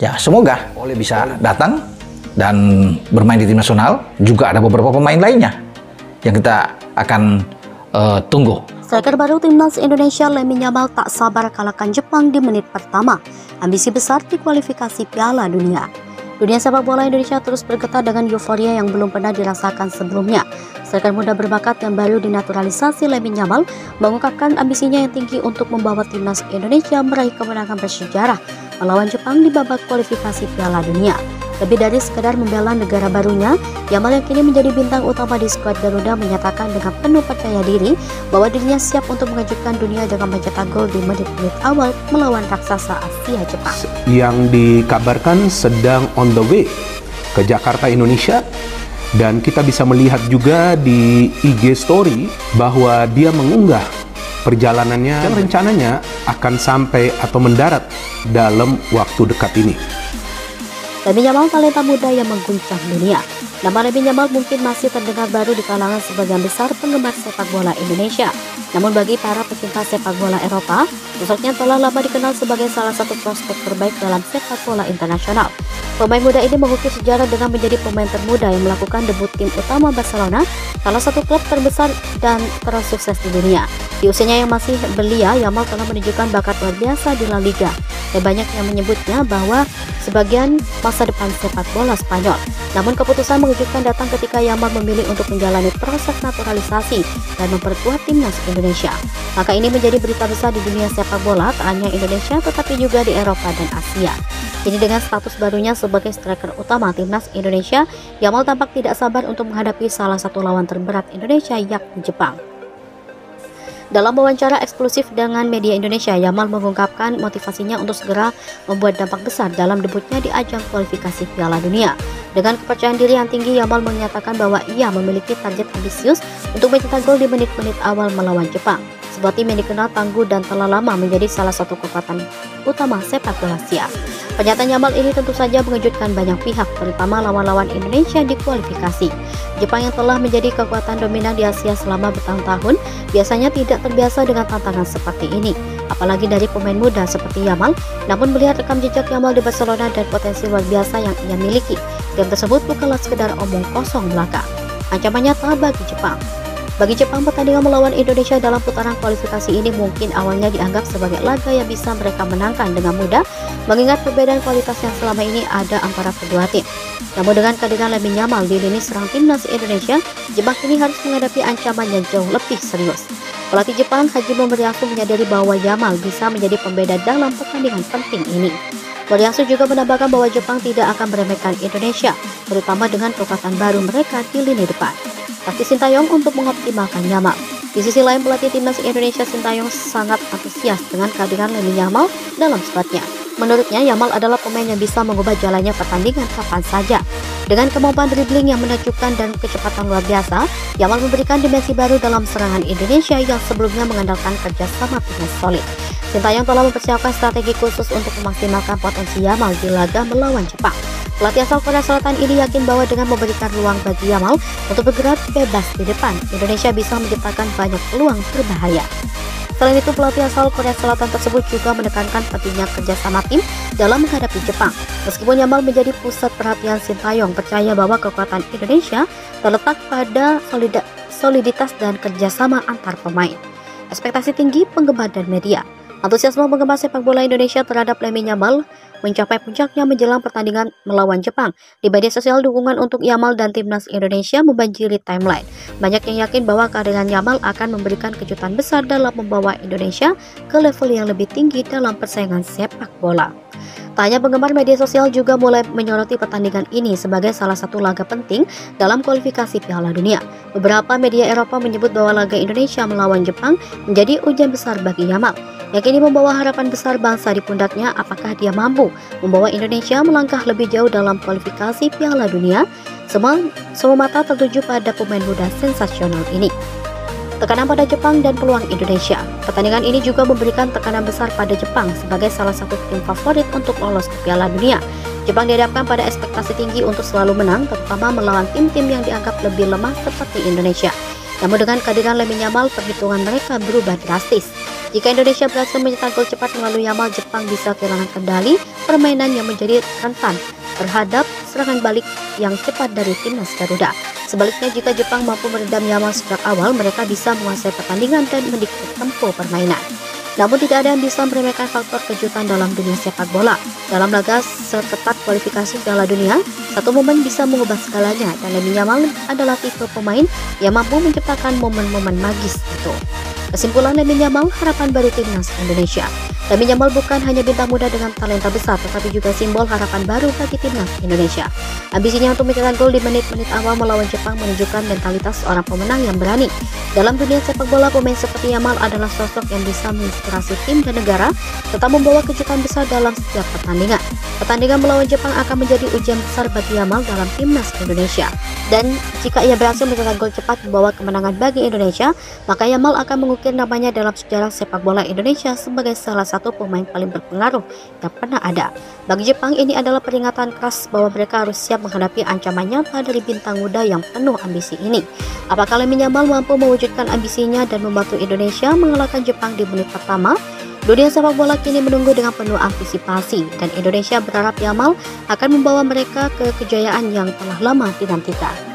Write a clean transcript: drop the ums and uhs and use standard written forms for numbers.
Ya, semoga Ole bisa datang dan bermain di tim nasional. Juga ada beberapa pemain lainnya yang kita akan tunggu. Striker baru timnas Indonesia Lamine Yamal tak sabar kalahkan Jepang di menit pertama. Ambisi besar di kualifikasi Piala Dunia. Dunia sepak bola Indonesia terus bergetar dengan euforia yang belum pernah dirasakan sebelumnya. Striker muda berbakat yang baru dinaturalisasi Lamine Yamal mengungkapkan ambisinya yang tinggi untuk membawa timnas Indonesia meraih kemenangan bersejarah melawan Jepang di babak kualifikasi Piala Dunia. Lebih dari sekedar membela negara barunya, Yamal yang kini menjadi bintang utama di skuad Garuda menyatakan dengan penuh percaya diri bahwa dirinya siap untuk mengejutkan dunia dengan mencetak gol di menit-menit awal melawan raksasa Asia Jepang. Yang dikabarkan sedang on the way ke Jakarta, Indonesia, dan kita bisa melihat juga di IG story bahwa dia mengunggah perjalanannya yang rencananya akan sampai atau mendarat dalam waktu dekat ini. Lamine Yamal talenta muda yang mengguncang dunia. Nama Lamine Yamal mungkin masih terdengar baru di kalangan sebagian besar penggemar sepak bola Indonesia. Namun bagi para pecinta sepak bola Eropa, sosoknya telah lama dikenal sebagai salah satu prospek terbaik dalam sepak bola internasional. Pemain muda ini mengukir sejarah dengan menjadi pemain termuda yang melakukan debut tim utama Barcelona, salah satu klub terbesar dan tersukses di dunia. Di usianya yang masih belia, Yamal telah menunjukkan bakat luar biasa di La Liga. Dan banyak yang menyebutnya bahwa sebagian masa depan sepak bola Spanyol. Namun keputusan mengejutkan datang ketika Yamal memilih untuk menjalani proses naturalisasi dan memperkuat timnas Indonesia. Maka ini menjadi berita besar di dunia sepak bola, tak hanya Indonesia tetapi juga di Eropa dan Asia. Jadi dengan status barunya sebagai striker utama timnas Indonesia, Yamal tampak tidak sabar untuk menghadapi salah satu lawan terberat Indonesia yakni Jepang. Dalam wawancara eksklusif dengan media Indonesia, Yamal mengungkapkan motivasinya untuk segera membuat dampak besar dalam debutnya di ajang kualifikasi Piala Dunia. Dengan kepercayaan diri yang tinggi, Yamal menyatakan bahwa ia memiliki target ambisius untuk mencetak gol di menit-menit awal melawan Jepang. Sebuah tim yang dikenal tangguh dan telah lama menjadi salah satu kekuatan utama sepak bola Asia. Pernyataan Yamal ini tentu saja mengejutkan banyak pihak, terutama lawan-lawan Indonesia di kualifikasi. Jepang yang telah menjadi kekuatan dominan di Asia selama bertahun-tahun biasanya tidak terbiasa dengan tantangan seperti ini, apalagi dari pemain muda seperti Yamal. Namun melihat rekam jejak Yamal di Barcelona dan potensi luar biasa yang ia miliki, game tersebut bukanlah sekedar omong kosong belaka. Ancaman nyata bagi Jepang. Bagi Jepang, pertandingan melawan Indonesia dalam putaran kualifikasi ini mungkin awalnya dianggap sebagai laga yang bisa mereka menangkan dengan mudah, mengingat perbedaan kualitas yang selama ini ada antara kedua tim. Namun dengan kehadiran Lamine Yamal di lini serang timnas Indonesia, Jepang kini harus menghadapi ancaman yang jauh lebih serius. Pelatih Jepang, Haji Moriyasu, menyadari bahwa Yamal bisa menjadi pembeda dalam pertandingan penting ini. Moriyasu juga menambahkan bahwa Jepang tidak akan meremehkan Indonesia, terutama dengan kekuatan baru mereka di lini depan. Pasti Sintayong untuk mengoptimalkan Yamal. Di sisi lain, pelatih timnas Indonesia Sintayong sangat antusias dengan kehadiran Lamine Yamal dalam skuadnya. Menurutnya, Yamal adalah pemain yang bisa mengubah jalannya pertandingan kapan saja. Dengan kemampuan dribbling yang menakjubkan dan kecepatan luar biasa, Yamal memberikan dimensi baru dalam serangan Indonesia yang sebelumnya mengandalkan kerjasama tim yang solid. Sintayong telah mempersiapkan strategi khusus untuk memaksimalkan potensi Yamal di laga melawan Jepang. Pelatih asal Korea Selatan ini yakin bahwa dengan memberikan ruang bagi Yamal untuk bergerak bebas di depan, Indonesia bisa menciptakan banyak peluang berbahaya. Selain itu, pelatih asal Korea Selatan tersebut juga menekankan pentingnya kerjasama tim dalam menghadapi Jepang. Meskipun Yamal menjadi pusat perhatian, Sintayong percaya bahwa kekuatan Indonesia terletak pada soliditas dan kerjasama antar pemain. Ekspektasi tinggi penggemar dan media. Antusiasme penggemar sepak bola Indonesia terhadap Lamine Yamal mencapai puncaknya menjelang pertandingan melawan Jepang. Di media sosial, dukungan untuk Yamal dan timnas Indonesia membanjiri timeline. Banyak yang yakin bahwa kehadiran Yamal akan memberikan kejutan besar dalam membawa Indonesia ke level yang lebih tinggi dalam persaingan sepak bola. Tak hanya penggemar, media sosial juga mulai menyoroti pertandingan ini sebagai salah satu laga penting dalam kualifikasi Piala Dunia. Beberapa media Eropa menyebut bahwa laga Indonesia melawan Jepang menjadi ujian besar bagi Yamal, yang kini membawa harapan besar bangsa di pundaknya. Apakah dia mampu membawa Indonesia melangkah lebih jauh dalam kualifikasi Piala Dunia? Semua mata tertuju pada pemain muda sensasional ini. Tekanan pada Jepang dan peluang Indonesia. Pertandingan ini juga memberikan tekanan besar pada Jepang sebagai salah satu tim favorit untuk lolos ke Piala Dunia. Jepang dihadapkan pada ekspektasi tinggi untuk selalu menang, terutama melawan tim-tim yang dianggap lebih lemah seperti Indonesia. Namun dengan kehadiran Lamine Yamal, perhitungan mereka berubah drastis. Jika Indonesia berhasil mencetak gol cepat melalui Yamal, Jepang bisa kehilangan kendali permainan yang menjadi rentan terhadap serangan balik yang cepat dari timnas Garuda. Sebaliknya, jika Jepang mampu meredam Yamal sejak awal, mereka bisa menguasai pertandingan dan mendikte tempo permainan. Namun tidak ada yang bisa meremehkan faktor kejutan dalam dunia sepak bola. Dalam laga seketat kualifikasi Piala Dunia, satu momen bisa mengubah segalanya, dan Lamine Yamal adalah tipe pemain yang mampu menciptakan momen-momen magis itu. Kesimpulan, Lamine Yamal harapan baru timnas Indonesia. Lamine Yamal bukan hanya bintang muda dengan talenta besar, tetapi juga simbol harapan baru bagi timnas Indonesia. Ambisinya untuk mencetak gol di menit-menit awal melawan Jepang menunjukkan mentalitas seorang pemenang yang berani. Dalam dunia sepak bola, pemain seperti Yamal adalah sosok yang bisa menginspirasi tim dan negara, serta membawa kejutan besar dalam setiap pertandingan. Pertandingan melawan Jepang akan menjadi ujian besar bagi Yamal dalam timnas Indonesia. Dan jika ia berhasil mencetak gol cepat membawa kemenangan bagi Indonesia, maka Yamal akan mengukir namanya dalam sejarah sepak bola Indonesia sebagai salah satu pemain paling berpengaruh yang pernah ada. Bagi Jepang, ini adalah peringatan keras bahwa mereka harus siap menghadapi ancaman nyata dari bintang muda yang penuh ambisi ini. Apakah Lamine Yamal mampu mewujudkan ambisinya dan membantu Indonesia mengalahkan Jepang di menit pertama? Dunia sepak bola kini menunggu dengan penuh antisipasi, dan Indonesia berharap Yamal akan membawa mereka ke kejayaan yang telah lama dinantikan.